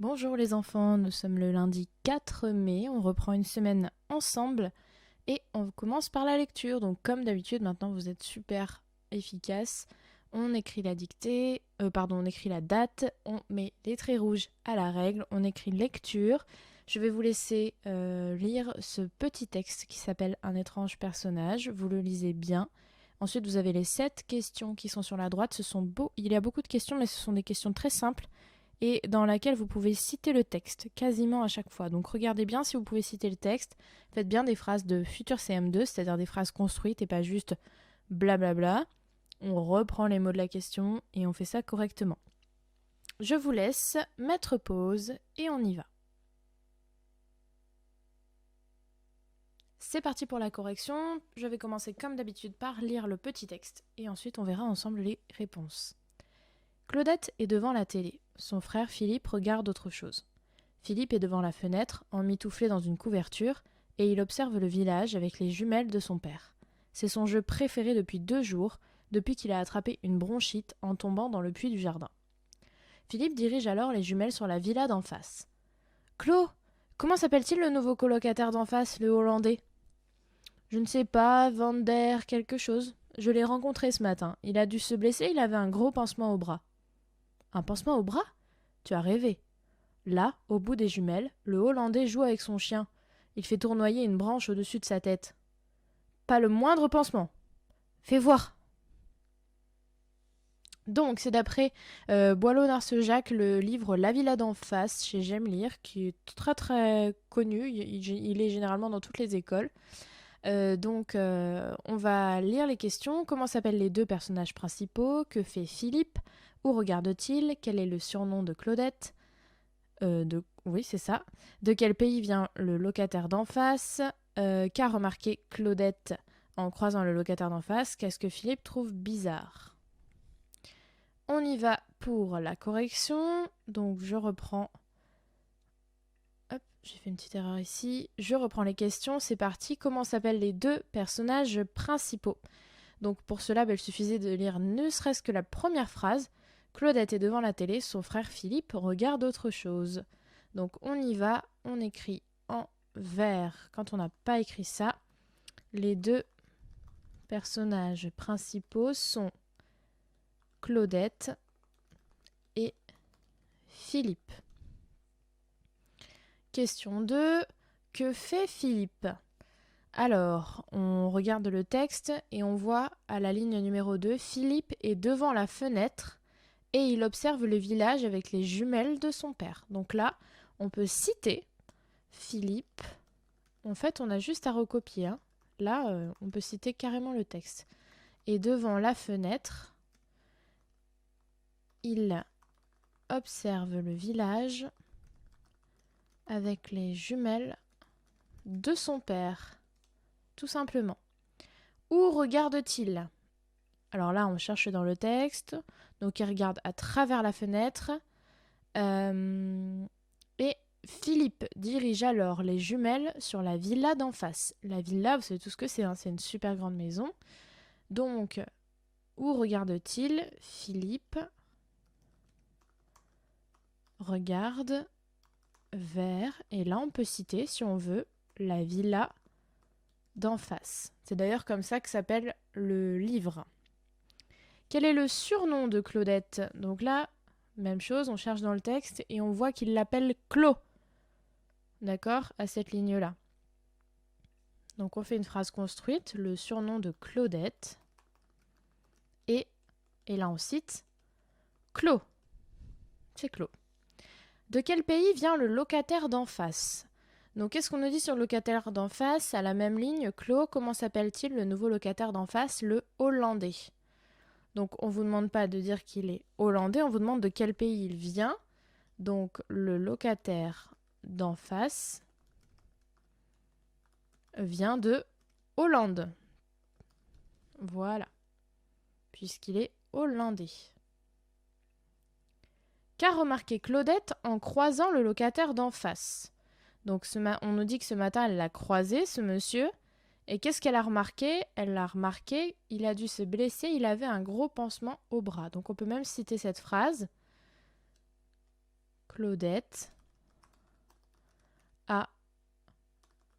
Bonjour les enfants, nous sommes le lundi 4 mai, on reprend une semaine ensemble et on commence par la lecture. Donc comme d'habitude, maintenant vous êtes super efficaces. On écrit la dictée, on écrit la date, on met les traits rouges à la règle, on écrit lecture. Je vais vous laisser lire ce petit texte qui s'appelle Un étrange personnage, vous le lisez bien. Ensuite, vous avez les 7 questions qui sont sur la droite. Il y a beaucoup de questions, mais ce sont des questions très simples et dans laquelle vous pouvez citer le texte quasiment à chaque fois. Donc regardez bien si vous pouvez citer le texte. Faites bien des phrases de futur CM2, c'est-à-dire des phrases construites et pas juste blablabla. On reprend les mots de la question et on fait ça correctement. Je vous laisse mettre pause et on y va. C'est parti pour la correction. Je vais commencer comme d'habitude par lire le petit texte et ensuite on verra ensemble les réponses. Claudette est devant la télé. Son frère Philippe regarde autre chose. Philippe est devant la fenêtre, emmitouflé dans une couverture, et il observe le village avec les jumelles de son père. C'est son jeu préféré depuis 2 jours, depuis qu'il a attrapé une bronchite en tombant dans le puits du jardin. Philippe dirige alors les jumelles sur la villa d'en face. « Clo, comment s'appelle-t-il le nouveau colocataire d'en face, le Hollandais ?»« Je ne sais pas, Van der quelque chose. Je l'ai rencontré ce matin. Il a dû se blesser, il avait un gros pansement au bras. » Un pansement au bras ? Tu as rêvé. Là, au bout des jumelles, le Hollandais joue avec son chien. Il fait tournoyer une branche au-dessus de sa tête. Pas le moindre pansement. Fais voir. Donc, c'est d'après Boileau-Narcejac, le livre La Villa d'en face, chez J'aime lire, qui est très très connu. Il est généralement dans toutes les écoles. On va lire les questions. Comment s'appellent les 2 personnages principaux ? Que fait Philippe ? Où regarde-t-il ? Quel est le surnom de Claudette ? Oui, c'est ça. De quel pays vient le locataire d'en face ? Qu'a remarqué Claudette en croisant le locataire d'en face ? Qu'est-ce que Philippe trouve bizarre ? On y va pour la correction. Donc je reprends. Hop, j'ai fait une petite erreur ici. Je reprends les questions. C'est parti. Comment s'appellent les 2 personnages principaux ? Donc pour cela, il suffisait de lire ne serait-ce que la première phrase. Claudette est devant la télé, son frère Philippe regarde autre chose. Donc on y va, on écrit en vert quand on n'a pas écrit ça. Les 2 personnages principaux sont Claudette et Philippe. Question 2. Que fait Philippe ? Alors, on regarde le texte et on voit à la ligne numéro 2, Philippe est devant la fenêtre et il observe le village avec les jumelles de son père. Donc là, on peut citer Philippe. En fait, on a juste à recopier. Là, on peut citer carrément le texte. Et devant la fenêtre, il observe le village avec les jumelles de son père. Tout simplement. Où regarde-t-il ? Alors là, on cherche dans le texte. Donc, il regarde à travers la fenêtre. Et Philippe dirige alors les jumelles sur la villa d'en face. La villa, vous savez tout ce que c'est, hein, c'est une super grande maison. Donc, où regarde-t-il ? Philippe regarde vers, et là on peut citer, si on veut, la villa d'en face. C'est d'ailleurs comme ça que s'appelle le livre. Quel est le surnom de Claudette ? Donc là, même chose, on cherche dans le texte et on voit qu'il l'appelle Clo. D'accord ? À cette ligne-là. Donc on fait une phrase construite, le surnom de Claudette. Et là on cite Clo. C'est Clo. De quel pays vient le locataire d'en face ? Donc qu'est-ce qu'on nous dit sur le locataire d'en face ? À la même ligne, Clo, comment s'appelle-t-il le nouveau locataire d'en face ? Le Hollandais. Donc on ne vous demande pas de dire qu'il est hollandais, on vous demande de quel pays il vient. Donc le locataire d'en face vient de Hollande. Voilà. Puisqu'il est hollandais. Qu'a remarqué Claudette en croisant le locataire d'en face ? Donc on nous dit que ce matin, elle l'a croisé, ce monsieur. Et qu'est-ce qu'elle a remarqué ? Elle a remarqué, il a dû se blesser, il avait un gros pansement au bras. Donc on peut même citer cette phrase. Claudette a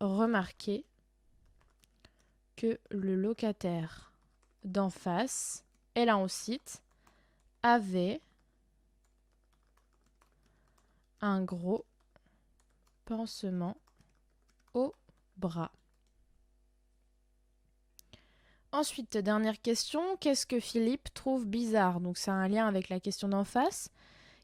remarqué que le locataire d'en face, et là on cite, avait un gros pansement au bras. Ensuite, dernière question, qu'est-ce que Philippe trouve bizarre? Donc c'est un lien avec la question d'en face.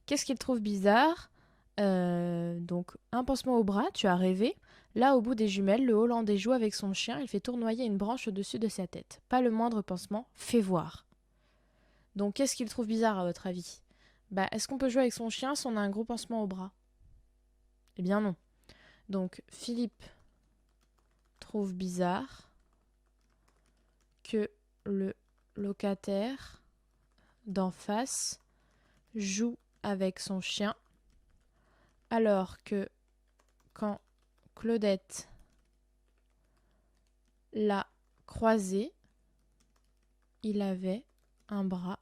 Qu'est-ce qu'il trouve bizarre? Donc un pansement au bras, tu as rêvé. Là, au bout des jumelles, le Hollandais joue avec son chien, il fait tournoyer une branche au-dessus de sa tête. Pas le moindre pansement, fais voir. Donc qu'est-ce qu'il trouve bizarre à votre avis? Est-ce qu'on peut jouer avec son chien si on a un gros pansement au bras? Eh bien non. Donc Philippe trouve bizarre que le locataire d'en face joue avec son chien, alors que quand Claudette l'a croisé, il avait un bras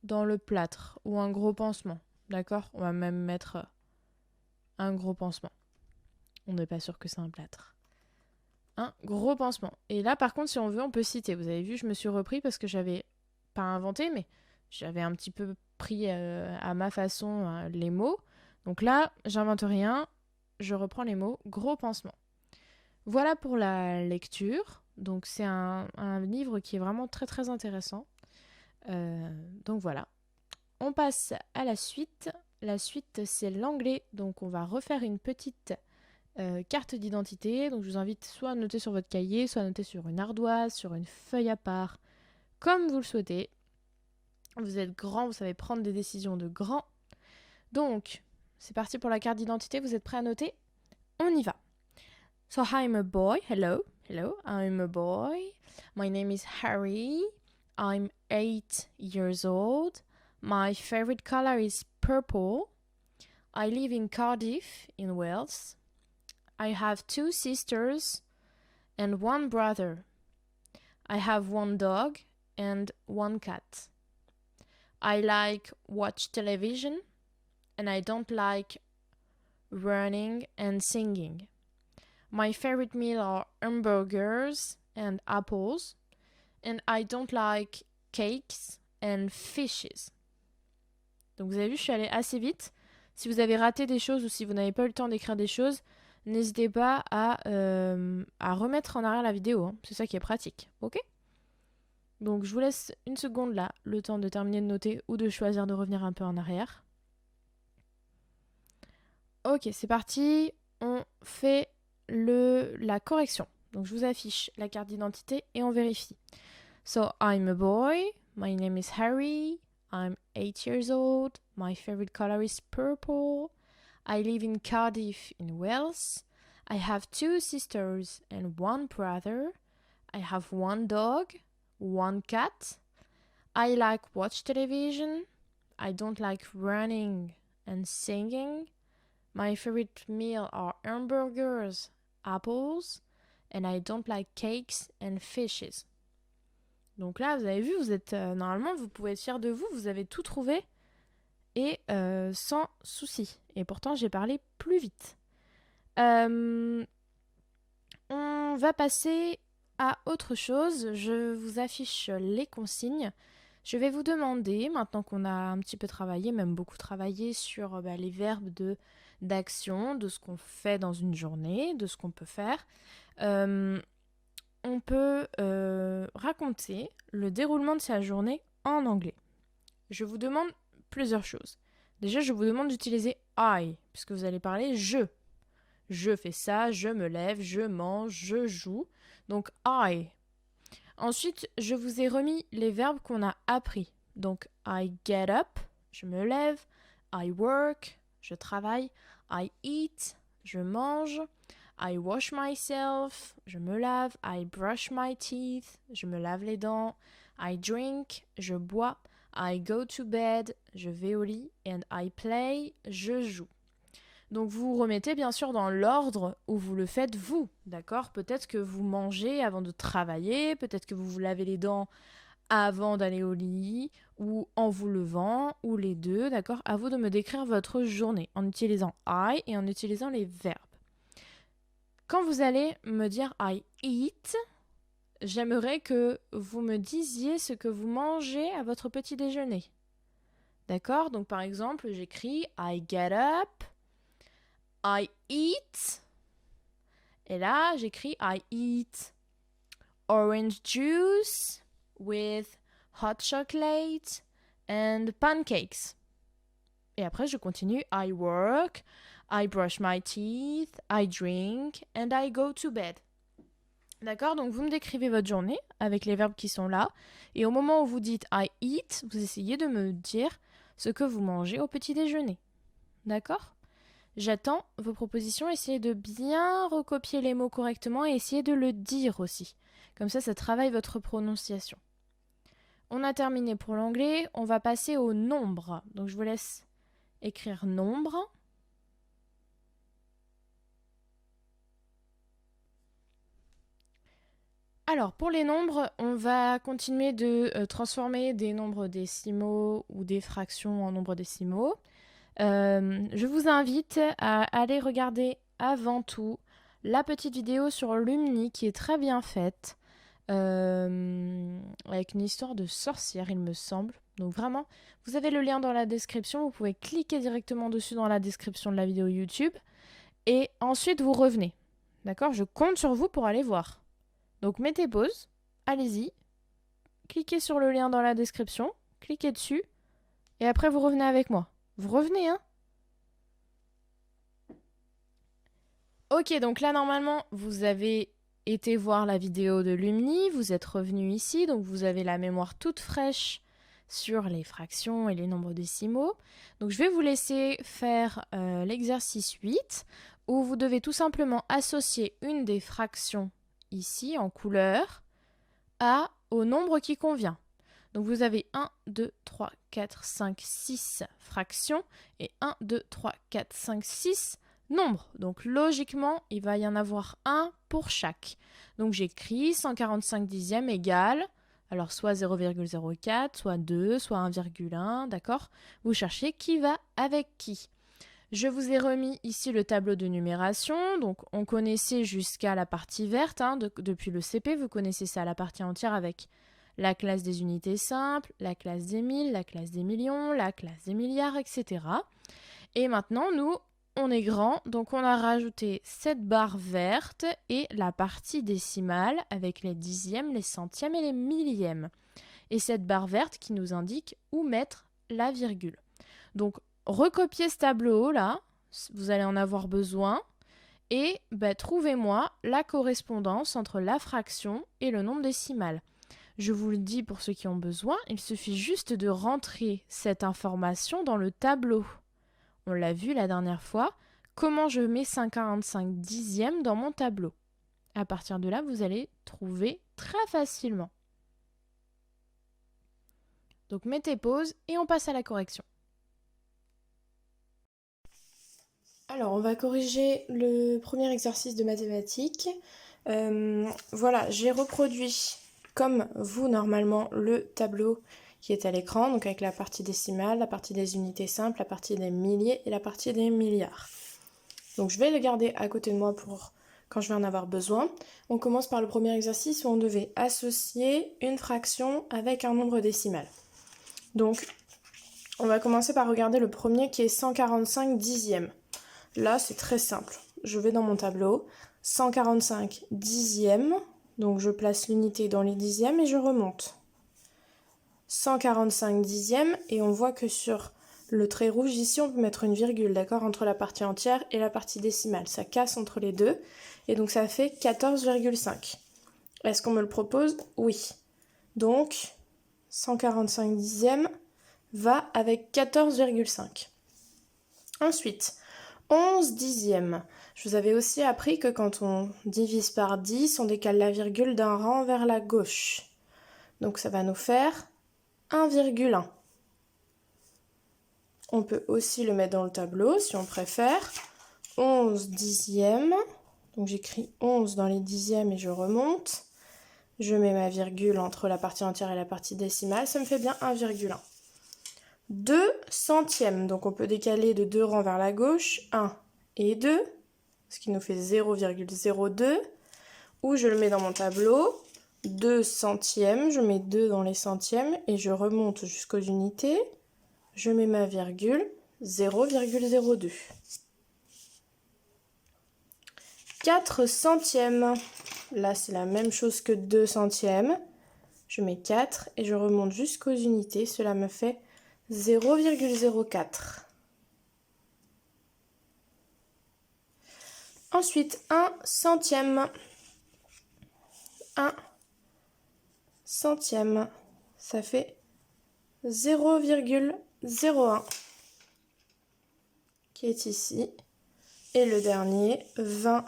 dans le plâtre ou un gros pansement. D'accord? On va même mettre un gros pansement. On n'est pas sûr que c'est un plâtre. Un gros pansement. Et là, par contre, si on veut, on peut citer. Vous avez vu, je me suis repris parce que j'avais pas inventé, mais j'avais un petit peu pris à ma façon les mots. Donc là, j'invente rien. Je reprends les mots. Gros pansement. Voilà pour la lecture. Donc c'est un livre qui est vraiment très très intéressant. Donc voilà. On passe à la suite. La suite, c'est l'anglais. Donc on va refaire une petite carte d'identité. Donc je vous invite soit à noter sur votre cahier, soit à noter sur une ardoise, sur une feuille à part, comme vous le souhaitez. Vous êtes grand, vous savez prendre des décisions de grand. Donc, c'est parti pour la carte d'identité. Vous êtes prêts à noter? On y va. So I'm a boy. Hello. Hello. I'm a boy. My name is Harry. I'm 8 years old. My favorite color is purple. I live in Cardiff, in Wales. I have 2 sisters and 1 brother. I have 1 dog and 1 cat. I like watch television and I don't like running and singing. My favorite meal are hamburgers and apples, and I don't like cakes and fishes. Donc vous avez vu, je suis allée assez vite. Si vous avez raté des choses ou si vous n'avez pas eu le temps d'écrire des choses, n'hésitez pas à remettre en arrière la vidéo. Hein. C'est ça qui est pratique, ok? Donc je vous laisse une seconde là, le temps de terminer de noter ou de choisir de revenir un peu en arrière. Ok, c'est parti. On fait la correction. Donc je vous affiche la carte d'identité et on vérifie. So I'm a boy. My name is Harry. I'm 8 years old. My favorite color is purple. I live in Cardiff in Wales. I have 2 sisters and 1 brother. I have 1 dog, 1 cat. I like watch television. I don't like running and singing. My favorite meal are hamburgers, apples, and I don't like cakes and fishes. Donc là, vous avez vu, vous êtes normalement, vous pouvez être fiers de vous, vous avez tout trouvé et sans souci. Et pourtant, j'ai parlé plus vite. On va passer à autre chose. Je vous affiche les consignes. Je vais vous demander, maintenant qu'on a un petit peu travaillé, même beaucoup travaillé sur les verbes d'action, de ce qu'on fait dans une journée, de ce qu'on peut faire. On peut raconter le déroulement de sa journée en anglais. Je vous demande plusieurs choses. Déjà, je vous demande d'utiliser I, puisque vous allez parler je. Je fais ça, je me lève, je mange, je joue. Donc I. Ensuite, je vous ai remis les verbes qu'on a appris. Donc I get up, je me lève. I work, je travaille. I eat, je mange. I wash myself, je me lave. I brush my teeth, je me lave les dents. I drink, je bois. I go to bed, je vais au lit. And I play, je joue. Donc vous remettez bien sûr dans l'ordre où vous le faites vous, d'accord? Peut-être que vous mangez avant de travailler, peut-être que vous vous lavez les dents avant d'aller au lit, ou en vous levant, ou les deux, d'accord? À vous de me décrire votre journée en utilisant I et en utilisant les verbes. Quand vous allez me dire I eat, j'aimerais que vous me disiez ce que vous mangez à votre petit déjeuner. D'accord? Donc par exemple, j'écris I get up, I eat. Et là, j'écris I eat orange juice with hot chocolate and pancakes. Et après, je continue I work, I brush my teeth, I drink and I go to bed. D'accord? Donc vous me décrivez votre journée avec les verbes qui sont là. Et au moment où vous dites I eat, vous essayez de me dire ce que vous mangez au petit déjeuner. D'accord? J'attends vos propositions. Essayez de bien recopier les mots correctement et essayez de le dire aussi. Comme ça travaille votre prononciation. On a terminé pour l'anglais. On va passer au nombre. Donc je vous laisse écrire nombre. Alors, pour les nombres, on va continuer de transformer des nombres décimaux ou des fractions en nombres décimaux. Je vous invite à aller regarder avant tout la petite vidéo sur Lumni qui est très bien faite, avec une histoire de sorcière, il me semble. Donc vraiment, vous avez le lien dans la description, vous pouvez cliquer directement dessus dans la description de la vidéo YouTube, et ensuite vous revenez. D'accord? Je compte sur vous pour aller voir. Donc mettez pause, allez-y, cliquez sur le lien dans la description, cliquez dessus, et après vous revenez avec moi. Vous revenez, hein? Ok, donc là normalement vous avez été voir la vidéo de Lumni, vous êtes revenu ici, donc vous avez la mémoire toute fraîche sur les fractions et les nombres décimaux. Donc je vais vous laisser faire l'exercice 8, où vous devez tout simplement associer une des fractions ici en couleur au nombre qui convient. Donc vous avez 1, 2, 3, 4, 5, 6 fractions et 1, 2, 3, 4, 5, 6 nombres. Donc logiquement, il va y en avoir un pour chaque. Donc j'écris 145 dixièmes égale, alors soit 0,04, soit 2, soit 1,1, d'accord? Vous cherchez qui va avec qui. Je vous ai remis ici le tableau de numération, donc on connaissait jusqu'à la partie verte, hein, depuis le CP, vous connaissez ça, la partie entière avec la classe des unités simples, la classe des mille, la classe des millions, la classe des milliards, etc. Et maintenant, nous, on est grand, donc on a rajouté cette barre verte et la partie décimale avec les dixièmes, les centièmes et les millièmes. Et cette barre verte qui nous indique où mettre la virgule. Donc, recopiez ce tableau-là, vous allez en avoir besoin, et trouvez-moi la correspondance entre la fraction et le nombre décimal. Je vous le dis pour ceux qui ont besoin, il suffit juste de rentrer cette information dans le tableau. On l'a vu la dernière fois, comment je mets 145 dixièmes dans mon tableau. À partir de là, vous allez trouver très facilement. Donc mettez pause et on passe à la correction. Alors, on va corriger le premier exercice de mathématiques. Voilà, j'ai reproduit, comme vous, normalement, le tableau qui est à l'écran, donc avec la partie décimale, la partie des unités simples, la partie des milliers et la partie des milliards. Donc, je vais le garder à côté de moi pour quand je vais en avoir besoin. On commence par le premier exercice où on devait associer une fraction avec un nombre décimal. Donc, on va commencer par regarder le premier qui est 145 dixièmes. Là, c'est très simple. Je vais dans mon tableau, 145 dixièmes, donc je place l'unité dans les dixièmes et je remonte. 145 dixièmes, et on voit que sur le trait rouge ici, on peut mettre une virgule, d'accord, entre la partie entière et la partie décimale. Ça casse entre les deux, et donc ça fait 14,5. Est-ce qu'on me le propose? Oui. Donc, 145 dixièmes va avec 14,5. Ensuite, 11 dixièmes. Je vous avais aussi appris que quand on divise par 10, on décale la virgule d'un rang vers la gauche. Donc ça va nous faire 1,1. On peut aussi le mettre dans le tableau si on préfère. 11 dixièmes. Donc j'écris 11 dans les dixièmes et je remonte. Je mets ma virgule entre la partie entière et la partie décimale, ça me fait bien 1,1. 2 centièmes, donc on peut décaler de 2 rangs vers la gauche, 1 et 2, ce qui nous fait 0,02, ou je le mets dans mon tableau, 2 centièmes, je mets 2 dans les centièmes et je remonte jusqu'aux unités, je mets ma virgule, 0,02. 4 centièmes, là c'est la même chose que 2 centièmes, je mets 4 et je remonte jusqu'aux unités, cela me fait 0,04. Ensuite, 1 centième. 1 centième, ça fait 0,01 qui est ici. Et le dernier, 20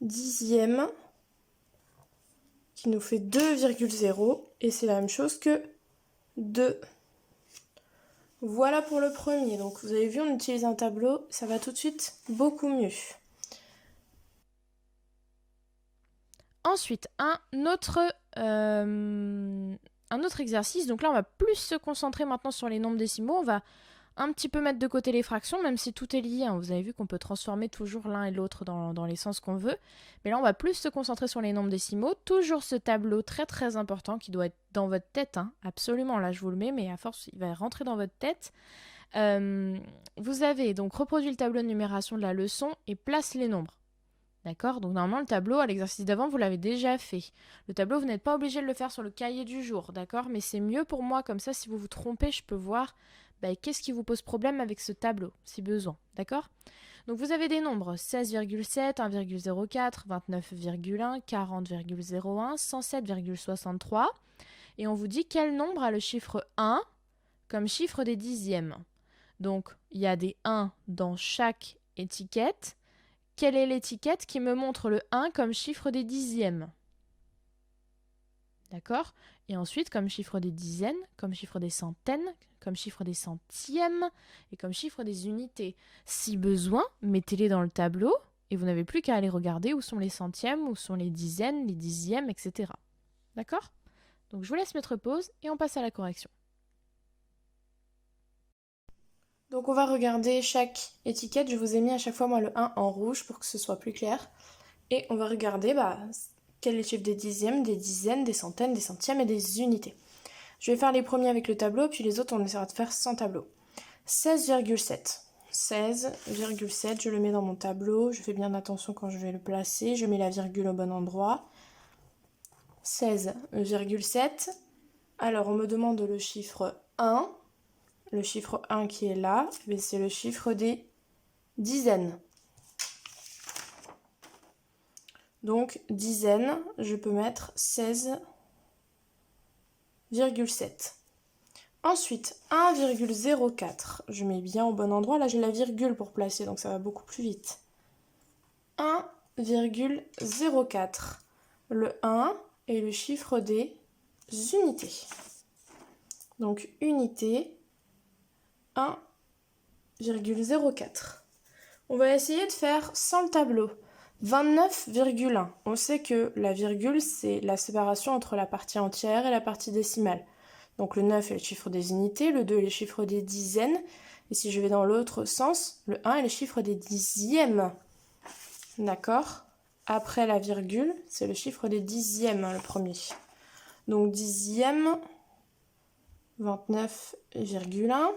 dixièmes, qui nous fait 2,0 et c'est la même chose que 2. Voilà pour le premier. Donc vous avez vu, on utilise un tableau, ça va tout de suite beaucoup mieux. Ensuite, un autre exercice. Donc là, on va plus se concentrer maintenant sur les nombres décimaux. On va un petit peu mettre de côté les fractions, même si tout est lié, hein. Vous avez vu qu'on peut transformer toujours l'un et l'autre dans les sens qu'on veut. Mais là, on va plus se concentrer sur les nombres décimaux. Toujours ce tableau très très important qui doit être dans votre tête, hein. Absolument, là je vous le mets, mais à force, il va rentrer dans votre tête. Vous avez donc reproduit le tableau de numération de la leçon et place les nombres. D'accord? Donc normalement, le tableau, à l'exercice d'avant, vous l'avez déjà fait. Le tableau, vous n'êtes pas obligé de le faire sur le cahier du jour, d'accord? Mais c'est mieux pour moi, comme ça, si vous vous trompez, je peux voir qu'est-ce qui vous pose problème avec ce tableau, si besoin, d'accord? Donc vous avez des nombres 16,7, 1,04, 29,1, 40,01, 107,63. Et on vous dit quel nombre a le chiffre 1 comme chiffre des dixièmes. Donc il y a des 1 dans chaque étiquette. Quelle est l'étiquette qui me montre le 1 comme chiffre des dixièmes? D'accord? Et ensuite, comme chiffre des dizaines, comme chiffre des centaines, comme chiffre des centièmes et comme chiffre des unités. Si besoin, mettez-les dans le tableau et vous n'avez plus qu'à aller regarder où sont les centièmes, où sont les dizaines, les dixièmes, etc. D'accord? Donc je vous laisse mettre pause et on passe à la correction. Donc on va regarder chaque étiquette. Je vous ai mis à chaque fois moi le 1 en rouge pour que ce soit plus clair. Et on va regarder quel est le chiffre des dixièmes, des dizaines, des centaines, des centièmes et des unités. Je vais faire les premiers avec le tableau, puis les autres on essaiera de faire sans tableau. 16,7. 16,7, je le mets dans mon tableau. Je fais bien attention quand je vais le placer. Je mets la virgule au bon endroit. 16,7. Alors on me demande le chiffre 1. Le chiffre 1 qui est là, c'est le chiffre des dizaines. Donc, dizaines, je peux mettre 16,7. Ensuite, 1,04. Je mets bien au bon endroit. Là, j'ai la virgule pour placer, donc ça va beaucoup plus vite. 1,04. Le 1 est le chiffre des unités. Donc, unité, 1,04. On va essayer de faire sans le tableau. 29,1. On sait que la virgule, c'est la séparation entre la partie entière et la partie décimale. Donc le 9 est le chiffre des unités, le 2 est le chiffre des dizaines. Et si je vais dans l'autre sens, le 1 est le chiffre des dixièmes. D'accord? Après la virgule, c'est le chiffre des dixièmes, le premier. Donc dixième, 29,1.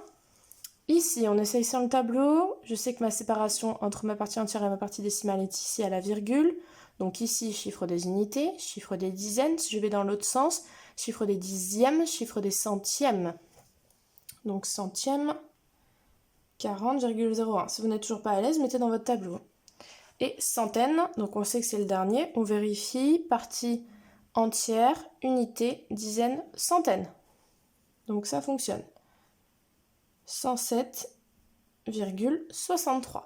Ici, on essaye sans le tableau. Je sais que ma séparation entre ma partie entière et ma partie décimale est ici à la virgule. Donc ici, chiffre des unités, chiffre des dizaines. Si je vais dans l'autre sens, chiffre des dixièmes, chiffre des centièmes. Donc centième, 40,01. Si vous n'êtes toujours pas à l'aise, mettez dans votre tableau. Et centaines, donc on sait que c'est le dernier. On vérifie, partie entière, unité, dizaine, centaine. Donc ça fonctionne. 107,63.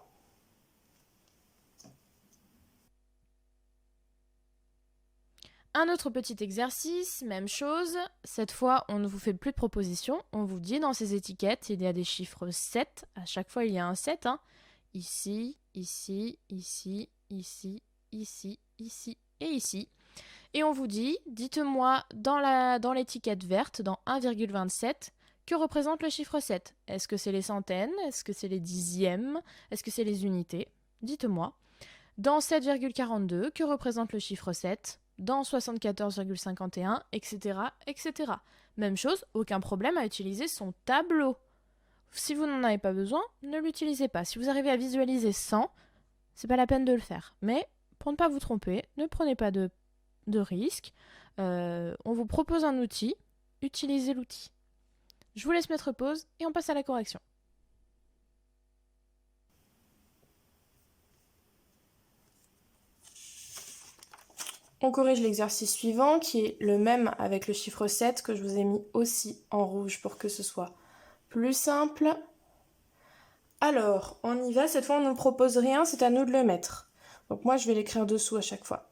Un autre petit exercice, même chose. Cette fois, on ne vous fait plus de propositions. On vous dit dans ces étiquettes, il y a des chiffres 7. À chaque fois, il y a un 7. Ici, ici, ici, ici, ici, ici et ici. Et on vous dit, dites-moi dans l'étiquette verte, dans 1,27, que représente le chiffre 7? Est-ce que c'est les centaines? Est-ce que c'est les dixièmes? Est-ce que c'est les unités? Dites-moi. Dans 7,42, que représente le chiffre 7? Dans 74,51, etc., etc. Même chose, aucun problème à utiliser son tableau. Si vous n'en avez pas besoin, ne l'utilisez pas. Si vous arrivez à visualiser 100, c'est pas la peine de le faire. Mais pour ne pas vous tromper, ne prenez pas de risque. On vous propose un outil, utilisez l'outil. Je vous laisse mettre pause et on passe à la correction. On corrige l'exercice suivant qui est le même avec le chiffre 7 que je vous ai mis aussi en rouge pour que ce soit plus simple. Alors, on y va, cette fois on ne nous propose rien, c'est à nous de le mettre. Donc moi je vais l'écrire dessous à chaque fois.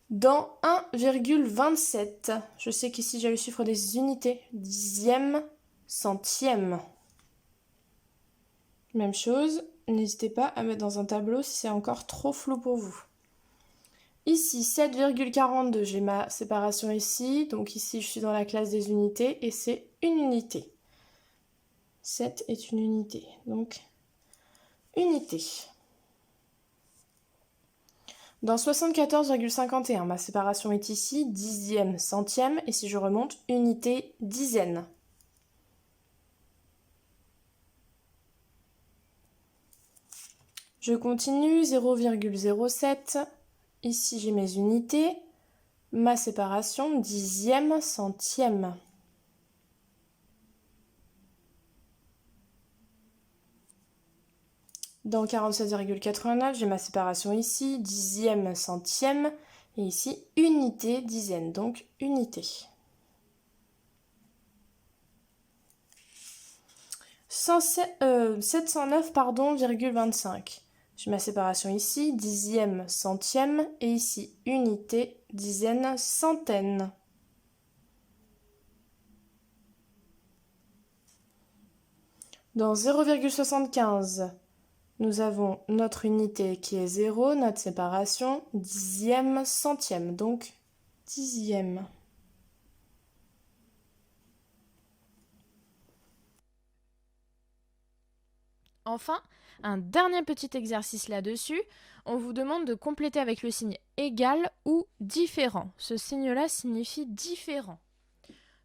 Dans 1,27, je sais qu'ici j'ai le chiffre des unités, dixième, centième. Même chose, n'hésitez pas à mettre dans un tableau si c'est encore trop flou pour vous. Ici, 7,42, j'ai ma séparation ici, donc ici je suis dans la classe des unités et c'est une unité. 7 est une unité, donc unité. Dans 74,51, ma séparation est ici, dixième, centième, et si je remonte, unité, dizaine. Je continue, 0,07, ici j'ai mes unités, ma séparation, dixième, centième. Dans 47,89, j'ai ma séparation ici, dixième, centième, et ici unité, dizaine, donc unité. 709, pardon, 25. J'ai ma séparation ici, dixième, centième, et ici unité, dizaine, centaine. Dans 0,75, nous avons notre unité qui est 0, notre séparation, dixième, centième, donc dixième. Enfin, un dernier petit exercice là-dessus. On vous demande de compléter avec le signe égal ou différent. Ce signe-là signifie différent.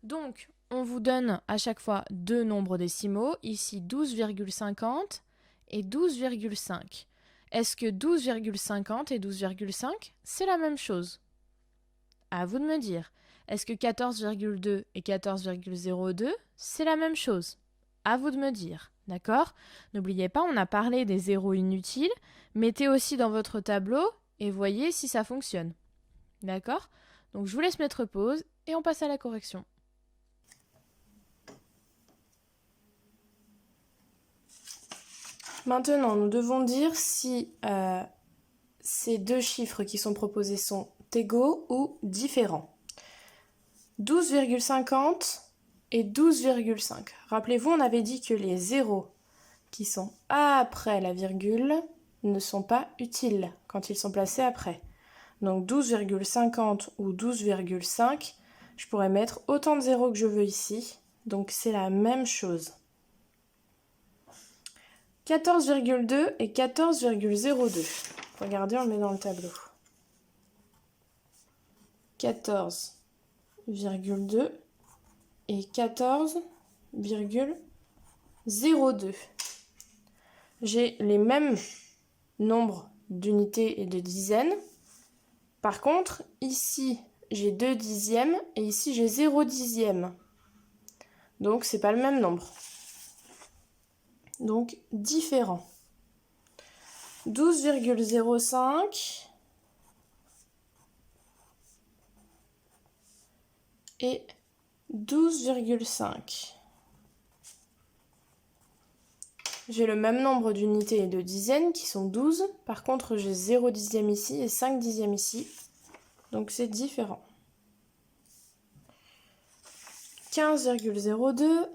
Donc, on vous donne à chaque fois deux nombres décimaux, ici 12,50 et 12,5. Est-ce que 12,50 et 12,5, c'est la même chose? À vous de me dire. Est-ce que 14,2 et 14,02, c'est la même chose? À vous de me dire. D'accord? N'oubliez pas, on a parlé des zéros inutiles. Mettez aussi dans votre tableau et voyez si ça fonctionne. D'accord? Donc je vous laisse mettre pause et on passe à la correction. Maintenant, nous devons dire si ces deux chiffres qui sont proposés sont égaux ou différents. 12,50 et 12,5. Rappelez-vous, on avait dit que les zéros qui sont après la virgule ne sont pas utiles quand ils sont placés après. Donc 12,50 ou 12,5, je pourrais mettre autant de zéros que je veux ici. Donc c'est la même chose. 14,2 et 14,02. Regardez, on le met dans le tableau. 14,2 et 14,02. J'ai les mêmes nombres d'unités et de dizaines. Par contre, ici, j'ai 2 dixièmes et ici, j'ai 0 dixième. Donc, c'est pas le même nombre. Donc, différent. 12,05 et 12,5. J'ai le même nombre d'unités et de dizaines qui sont 12. Par contre, j'ai 0 dixième ici et 5 dixièmes ici. Donc, c'est différent. 15,02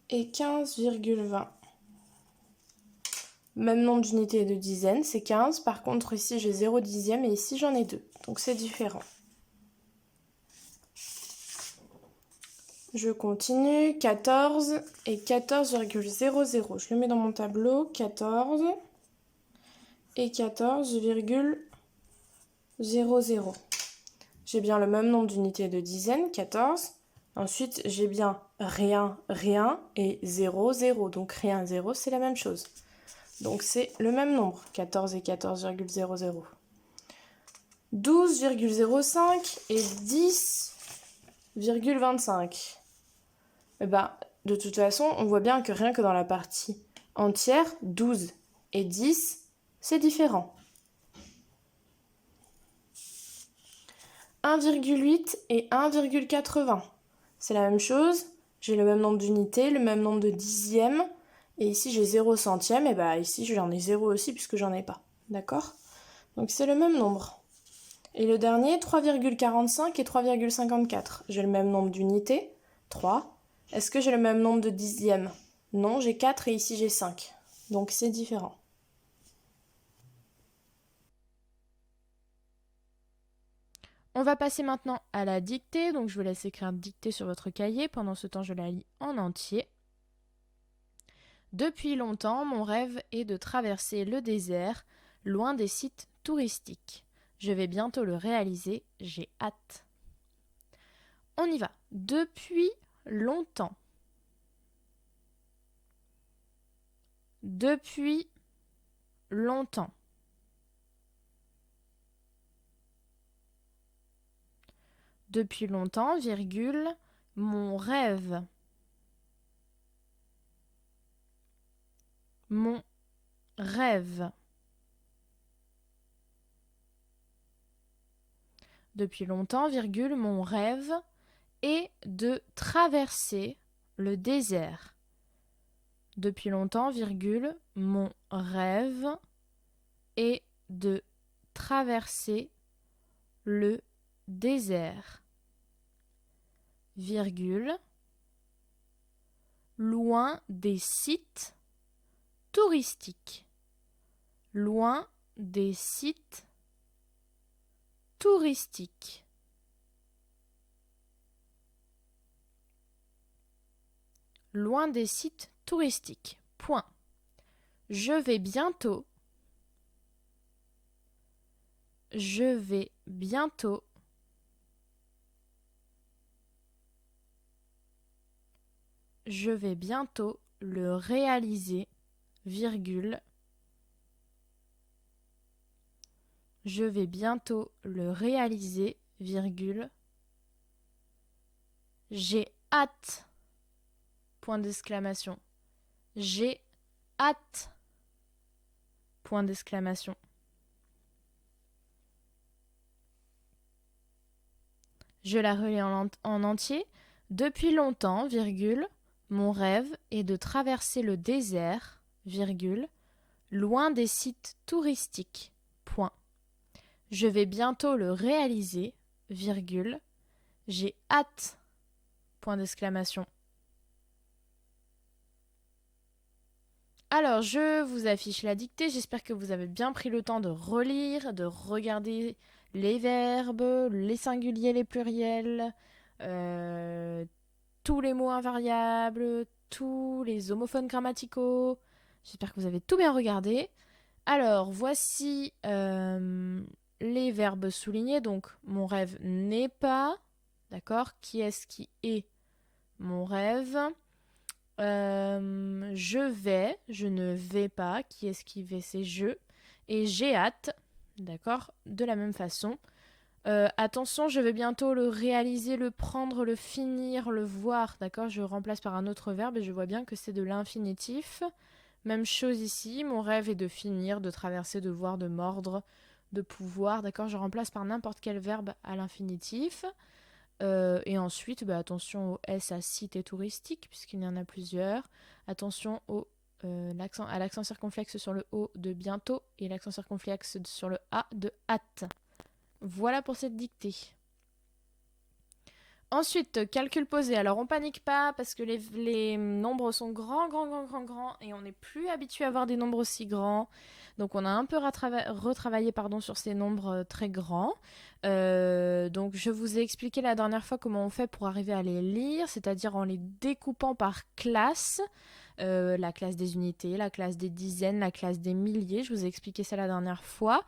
et 15,20. Même nombre d'unités et de dizaines, c'est 15. Par contre, ici, j'ai 0 dixième et ici, j'en ai 2. Donc, c'est différent. Je continue. 14 et 14,00. Je le mets dans mon tableau. 14 et 14,00. J'ai bien le même nombre d'unités et de dizaines, 14. Ensuite, j'ai bien rien, rien et 0, 0. Donc rien, 0, c'est la même chose. Donc c'est le même nombre, 14 et 14,00. 12,05 et 10,25. Eh ben, de toute façon, on voit bien que rien que dans la partie entière, 12 et 10, c'est différent. 1,8 et 1,80. C'est la même chose. J'ai le même nombre d'unités, le même nombre de dixièmes. Et ici, j'ai 0 centième. Et bah ici, j'en ai 0 aussi puisque j'en ai pas. D'accord? Donc, c'est le même nombre. Et le dernier, 3,45 et 3,54. J'ai le même nombre d'unités, 3. Est-ce que j'ai le même nombre de dixièmes? Non, j'ai 4 et ici, j'ai 5. Donc, c'est différent. On va passer maintenant à la dictée. Donc, je vous laisse écrire dictée sur votre cahier. Pendant ce temps, je la lis en entier. Depuis longtemps, mon rêve est de traverser le désert, loin des sites touristiques. Je vais bientôt le réaliser, j'ai hâte. On y va. Depuis longtemps. Depuis longtemps. Depuis longtemps, virgule, mon rêve. Mon rêve. Depuis longtemps, virgule, mon rêve est de traverser le désert. Depuis longtemps, virgule, mon rêve est de traverser le désert. Virgule, loin des sites touristiques. Loin des sites touristiques. Loin des sites touristiques. Point. Je vais bientôt le réaliser, virgule. Je vais bientôt le réaliser, virgule. J'ai hâte. Point d'exclamation. J'ai hâte. Point d'exclamation. Je la relis en entier. Depuis longtemps, virgule, mon rêve est de traverser le désert, virgule, loin des sites touristiques. Point. Je vais bientôt le réaliser, virgule. J'ai hâte. Point d'exclamation. Alors, je vous affiche la dictée. J'espère que vous avez bien pris le temps de relire, de regarder les verbes, les singuliers, les pluriels, tous les mots invariables, tous les homophones grammaticaux. J'espère que vous avez tout bien regardé. Alors, voici les verbes soulignés. Donc, mon rêve n'est pas. D'accord? Qui est-ce qui est mon rêve? Je ne vais pas. Qui est-ce qui va? C'est je. Et j'ai hâte. D'accord? De la même façon. Attention, je vais bientôt le réaliser, le prendre, le finir, le voir. D'accord? Je remplace par un autre verbe et je vois bien que c'est de l'infinitif. Même chose ici. Mon rêve est de finir, de traverser, de voir, de mordre, de pouvoir. D'accord? Je remplace par n'importe quel verbe à l'infinitif. Et ensuite, attention au S à cité touristique, puisqu'il y en a plusieurs. Attention à l'accent circonflexe sur le O de bientôt et l'accent circonflexe sur le A de hâte. Voilà pour cette dictée. Ensuite, calcul posé. Alors, on panique pas parce que les nombres sont grands, grands, et on n'est plus habitué à avoir des nombres aussi grands. Donc, on a un peu retravaillé sur ces nombres très grands. Donc, je vous ai expliqué la dernière fois comment on fait pour arriver à les lire, c'est-à-dire en les découpant par classe. La classe des unités, la classe des dizaines, la classe des milliers. Je vous ai expliqué ça la dernière fois.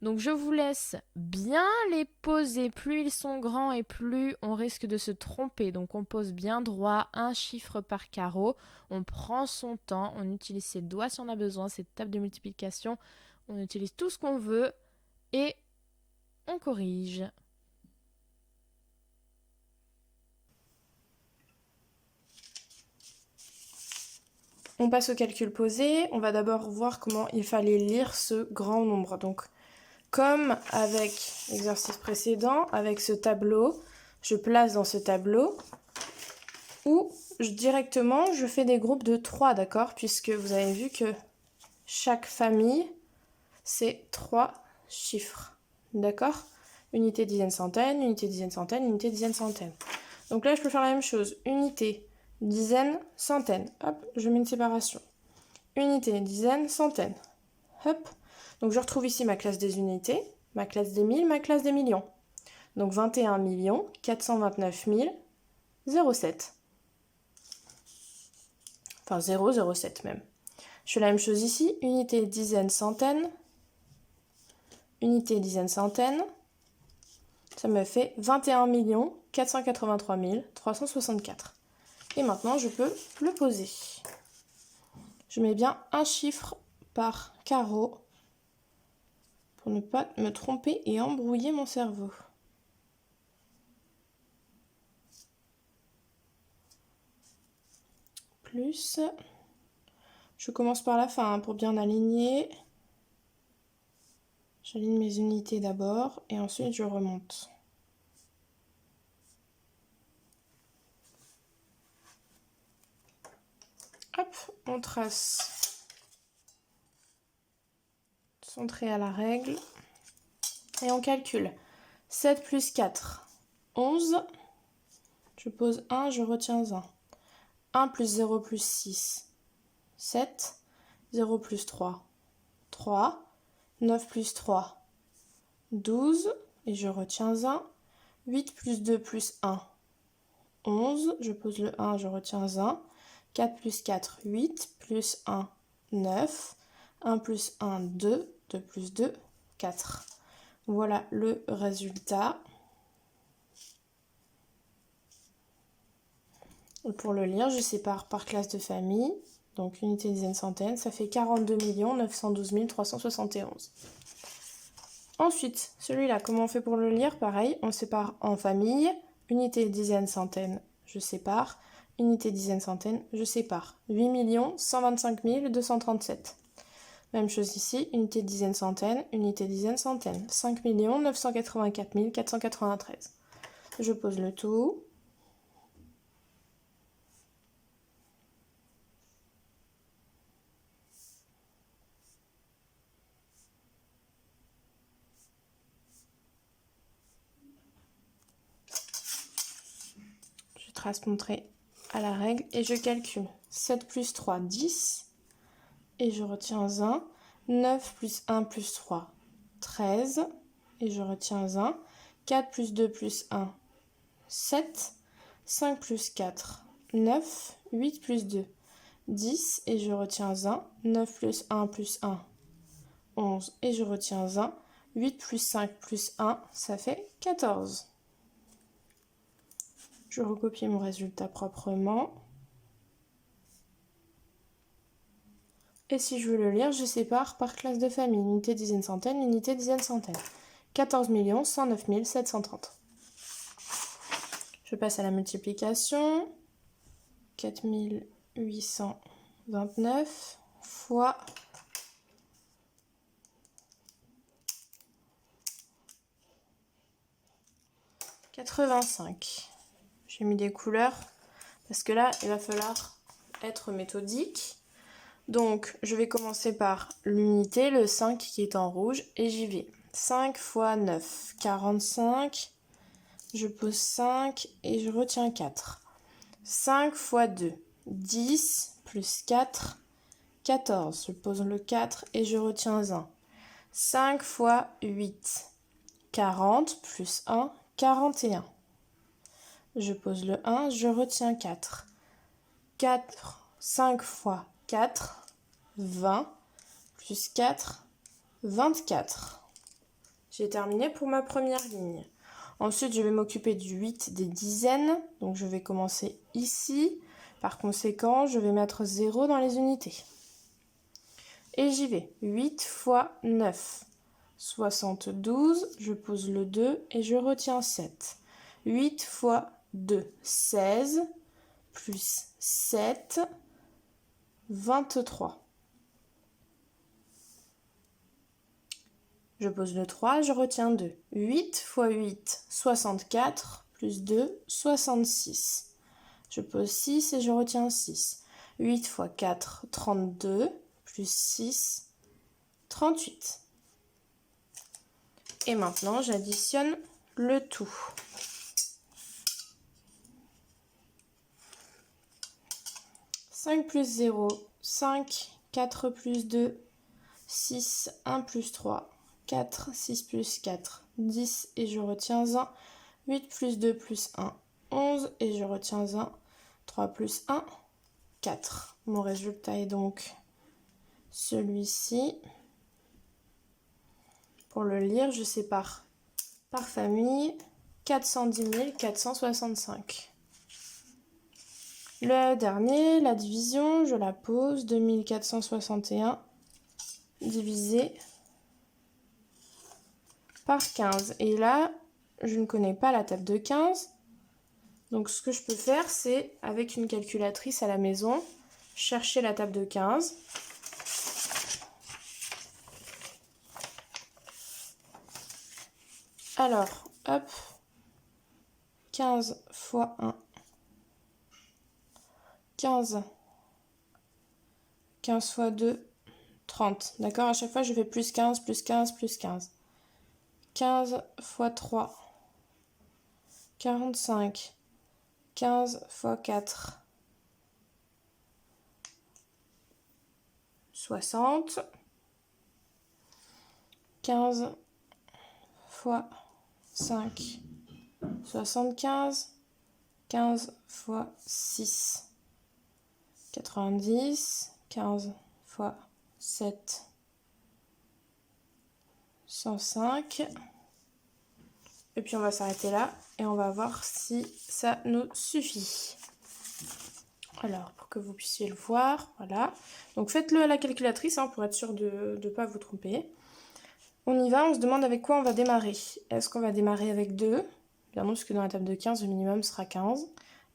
Donc je vous laisse bien les poser. Plus ils sont grands et plus on risque de se tromper. Donc on pose bien droit, un chiffre par carreau. On prend son temps, on utilise ses doigts si on a besoin, cette table de multiplication. On utilise tout ce qu'on veut et on corrige. On passe au calcul posé. On va d'abord voir comment il fallait lire ce grand nombre. Donc, comme avec l'exercice précédent, avec ce tableau, je place dans ce tableau ou directement je fais des groupes de 3, d'accord? Puisque vous avez vu que chaque famille, c'est 3 chiffres, d'accord? Unité, dizaine, centaine, unité, dizaine, centaine, unité, dizaine, centaine. Donc là, je peux faire la même chose. Unité, dizaine, centaine. Hop, je mets une séparation. Unité, dizaine, centaine. Hop. Donc je retrouve ici ma classe des unités, ma classe des mille, ma classe des millions. Donc 21 429 007. Enfin 007 même. Je fais la même chose ici. Unité, dizaine, centaine. Unité, dizaine, centaine. Ça me fait 21 483 364. Et maintenant, je peux le poser. Je mets bien un chiffre par carreau pour ne pas me tromper et embrouiller mon cerveau. Plus. Je commence par la fin pour bien aligner. J'aligne mes unités d'abord et ensuite je remonte. Hop, on trace. Centré à la règle. Et on calcule. 7 plus 4, 11. Je pose 1, je retiens 1. 1 plus 0 plus 6, 7. 0 plus 3, 3. 9 plus 3, 12. Et je retiens 1. 8 plus 2 plus 1, 11. Je pose le 1, je retiens 1. 4 plus 4, 8. Plus 1, 9. 1 plus 1, 2. 2 plus 2, 4. Voilà le résultat. Pour le lire, je sépare par classe de famille. Donc unité, dizaine, centaine. Ça fait 42 912 371. Ensuite, celui-là, comment on fait pour le lire? Pareil, on sépare en famille. Unité, dizaine, centaine, je sépare. Unité, dizaine, centaine, je sépare. 8 125 237. Même chose ici, unité, dizaine, centaine, unité, dizaine, centaine. 5 984 493. Je pose le tout. Je trace mon trait à la règle et je calcule. 7 plus 3, 10. Et je retiens 1. 9 plus 1 plus 3, 13. Et je retiens 1. 4 plus 2 plus 1, 7. 5 plus 4, 9. 8 plus 2, 10. Et je retiens 1. 9 plus 1 plus 1, 11. Et je retiens 1. 8 plus 5 plus 1, ça fait 14. Je recopie mon résultat proprement. Et si je veux le lire, je sépare par classe de famille. Unité, dizaine, centaine, unité, dizaine, centaine. 14 109 730. Je passe à la multiplication. 4829 fois 85. J'ai mis des couleurs parce que là, il va falloir être méthodique. Donc, je vais commencer par l'unité, le 5 qui est en rouge, et j'y vais. 5 fois 9, 45. Je pose 5 et je retiens 4. 5 fois 2, 10 plus 4, 14. Je pose le 4 et je retiens 1. 5 fois 8, 40 plus 1, 41. Je pose le 1, je retiens 4. 5 fois 4, 20 plus 4, 24. J'ai terminé pour ma première ligne. Ensuite, je vais m'occuper du 8 des dizaines. Donc, je vais commencer ici. Par conséquent, je vais mettre 0 dans les unités. Et j'y vais. 8 fois 9, 72. Je pose le 2 et je retiens 7. 8 fois 2, 16. Plus 7, 23. Je pose le 3, je retiens 2. 8 fois 8, 64, plus 2, 66. Je pose 6 et je retiens 6. 8 fois 4, 32, plus 6, 38. Et maintenant, j'additionne le tout. 5 plus 0, 5, 4 plus 2, 6, 1 plus 3, 4, 6 plus 4, 10 et je retiens 1, 8 plus 2 plus 1, 11 et je retiens 1, 3 plus 1, 4. Mon résultat est donc celui-ci. Pour le lire, je sépare par famille 410 465. Le dernier, la division, je la pose, 2461 divisé par 15. Et là, je ne connais pas la table de 15. Donc ce que je peux faire, c'est, avec une calculatrice à la maison, chercher la table de 15. Alors, hop, 15 fois 1, 15, 15 fois 2, 30. D'accord, à chaque fois, je fais plus 15, plus 15, plus 15. 15 fois 3, 45. 15 fois 4, 60. 15 fois 5, 75. 15 fois 6, 90. 15 fois 7, 105. Et puis on va s'arrêter là et on va voir si ça nous suffit. Alors, pour que vous puissiez le voir, voilà. Donc faites-le à la calculatrice pour être sûr de ne pas vous tromper. On y va, on se demande avec quoi on va démarrer. Est-ce qu'on va démarrer avec 2? Bien non, puisque dans la table de 15, le minimum sera 15.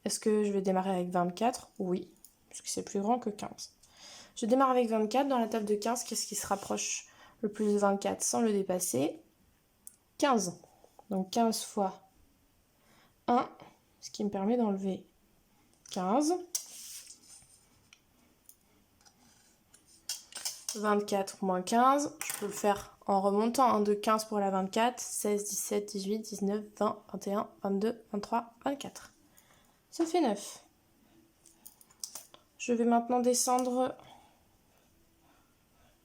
Est-ce que je vais démarrer avec 24? Oui, puisque c'est plus grand que 15. Je démarre avec 24. Dans la table de 15, qu'est-ce qui se rapproche le plus de 24 sans le dépasser? 15. Donc 15 fois 1, ce qui me permet d'enlever 15. 24 moins 15, je peux le faire en remontant de 15 pour la 24, 16, 17, 18, 19, 20, 21, 22, 23, 24. Ça fait 9. Je vais maintenant descendre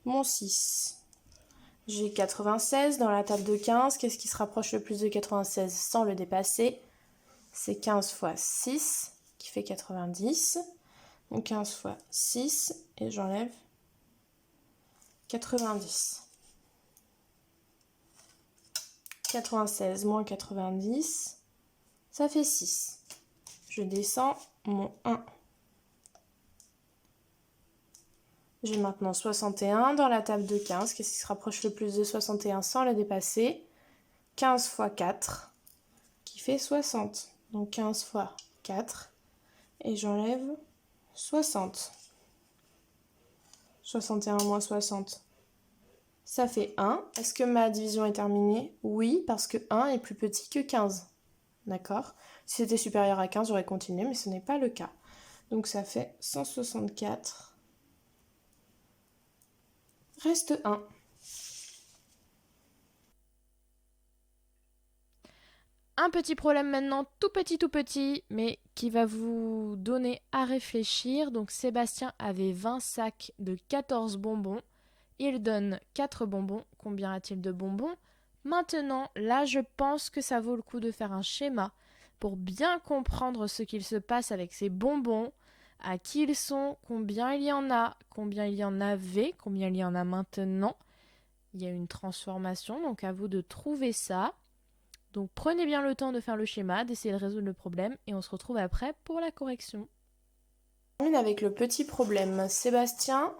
mon 6. J'ai 96 dans la table de 15. Qu'est-ce qui se rapproche le plus de 96 sans le dépasser? C'est 15 fois 6 qui fait 90. Donc 15 fois 6 et j'enlève 90. 96 moins 90, ça fait 6. Je descends mon 1. J'ai maintenant 61 dans la table de 15. Qu'est-ce qui se rapproche le plus de 61 sans le dépasser? 15 fois 4, qui fait 60. Donc 15 fois 4, et j'enlève 60. 61 moins 60, ça fait 1. Est-ce que ma division est terminée? Oui, parce que 1 est plus petit que 15. D'accord? Si c'était supérieur à 15, j'aurais continué, mais ce n'est pas le cas. Donc ça fait 164. Reste 1. Un petit problème maintenant, tout petit, mais qui va vous donner à réfléchir. Donc Sébastien avait 20 sacs de 14 bonbons. Il donne 4 bonbons. Combien a-t-il de bonbons? Maintenant, là, je pense que ça vaut le coup de faire un schéma pour bien comprendre ce qu'il se passe avec ces bonbons, à qui ils sont, combien il y en a, combien il y en avait, combien il y en a maintenant. Il y a une transformation, donc à vous de trouver ça. Donc prenez bien le temps de faire le schéma, d'essayer de résoudre le problème et on se retrouve après pour la correction. On termine avec le petit problème. Sébastien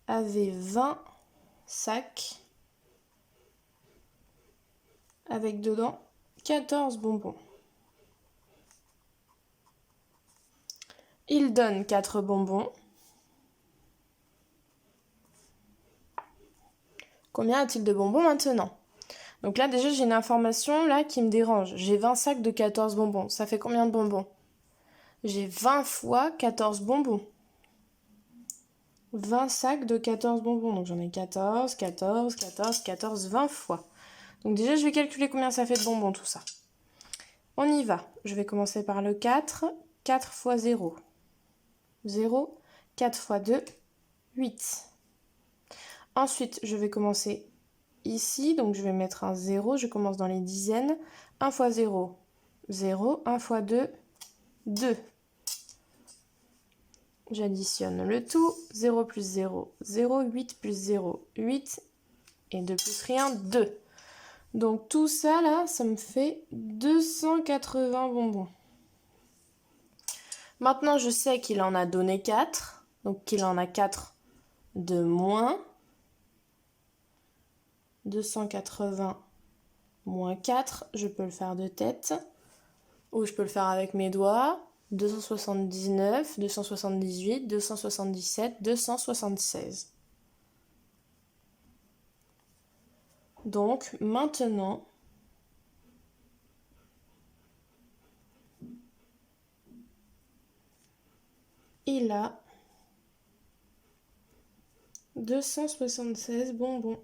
avait 20 sacs avec dedans 14 bonbons. Il donne 4 bonbons. Combien a-t-il de bonbons maintenant? Donc là déjà j'ai une information là qui me dérange. J'ai 20 sacs de 14 bonbons. Ça fait combien de bonbons? J'ai 20 fois 14 bonbons. 20 sacs de 14 bonbons. Donc j'en ai 14, 14, 14, 14, 20 fois. Donc déjà je vais calculer combien ça fait de bonbons tout ça. On y va. Je vais commencer par le 4. 4 fois 0. 0. 4 fois 2. 8. Ensuite je vais commencer ici. Donc je vais mettre un 0. Je commence dans les dizaines. 1 fois 0. 0. 1 fois 2. 2. J'additionne le tout. 0 plus 0, 0. 8 plus 0, 8. Et 2 plus rien, 2. Donc tout ça là, ça me fait 280 bonbons. Maintenant, je sais qu'il en a donné 4. Donc qu'il en a 4 de moins. 280 moins 4, je peux le faire de tête. Ou je peux le faire avec mes doigts. 279, 278, 277, 276. Donc maintenant, il a 276 bonbons.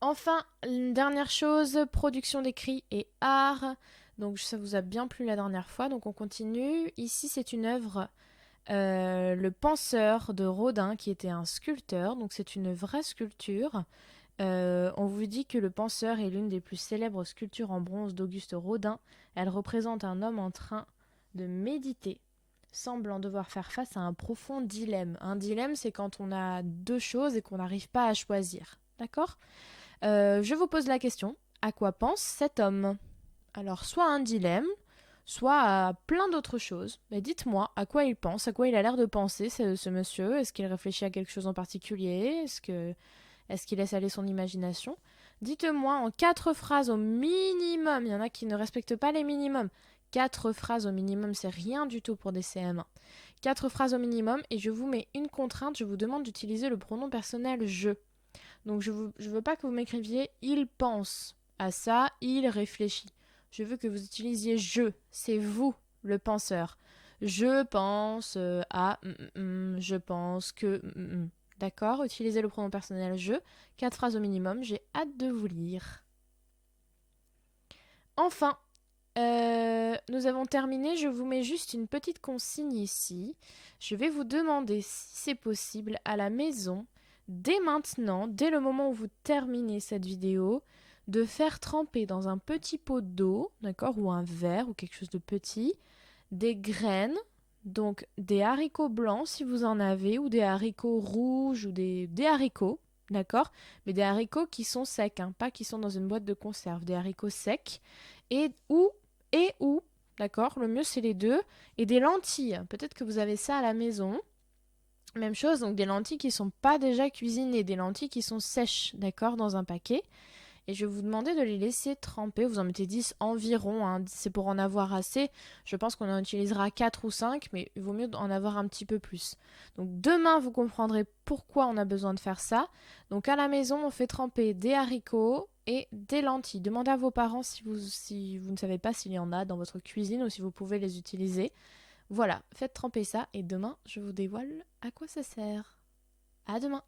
Enfin, une dernière chose, production d'écrit et art. Donc ça vous a bien plu la dernière fois, donc on continue. Ici c'est une œuvre, Le Penseur de Rodin, qui était un sculpteur, donc c'est une vraie sculpture. On vous dit que Le Penseur est l'une des plus célèbres sculptures en bronze d'Auguste Rodin. Elle représente un homme en train de méditer, semblant devoir faire face à un profond dilemme. Un dilemme, c'est quand on a deux choses et qu'on n'arrive pas à choisir. D'accord? Je vous pose la question, à quoi pense cet homme? Alors, soit un dilemme, soit à plein d'autres choses. Mais dites-moi, à quoi il pense, à quoi il a l'air de penser, ce monsieur? Est-ce qu'il réfléchit à quelque chose en particulier? Est-ce qu'il laisse aller son imagination? Dites-moi en 4 phrases au minimum. Il y en a qui ne respectent pas les minimums. 4 phrases au minimum, c'est rien du tout pour des CM1. 4 phrases au minimum et je vous mets une contrainte, je vous demande d'utiliser le pronom personnel je. Donc je veux pas que vous m'écriviez il pense à ça, il réfléchit. Je veux que vous utilisiez je, c'est vous le penseur. Je pense à je pense que D'accord, utilisez le pronom personnel je. 4 phrases au minimum, j'ai hâte de vous lire. Enfin, nous avons terminé, je vous mets juste une petite consigne ici. Je vais vous demander si c'est possible à la maison, dès maintenant, dès le moment où vous terminez cette vidéo, de faire tremper dans un petit pot d'eau, d'accord, ou un verre ou quelque chose de petit, des graines, donc des haricots blancs si vous en avez, ou des haricots rouges, ou des haricots, d'accord, mais des haricots qui sont secs, hein, pas qui sont dans une boîte de conserve, des haricots secs, ou, d'accord, le mieux c'est les deux, et des lentilles, peut-être que vous avez ça à la maison. Même chose, donc des lentilles qui ne sont pas déjà cuisinées, des lentilles qui sont sèches, d'accord, dans un paquet. Et je vais vous demander de les laisser tremper. Vous en mettez 10 environ, hein. C'est pour en avoir assez. Je pense qu'on en utilisera 4 ou 5, mais il vaut mieux en avoir un petit peu plus. Donc demain, vous comprendrez pourquoi on a besoin de faire ça. Donc à la maison, on fait tremper des haricots et des lentilles. Demandez à vos parents si vous ne savez pas s'il y en a dans votre cuisine ou si vous pouvez les utiliser. Voilà, faites tremper ça et demain, je vous dévoile à quoi ça sert. À demain!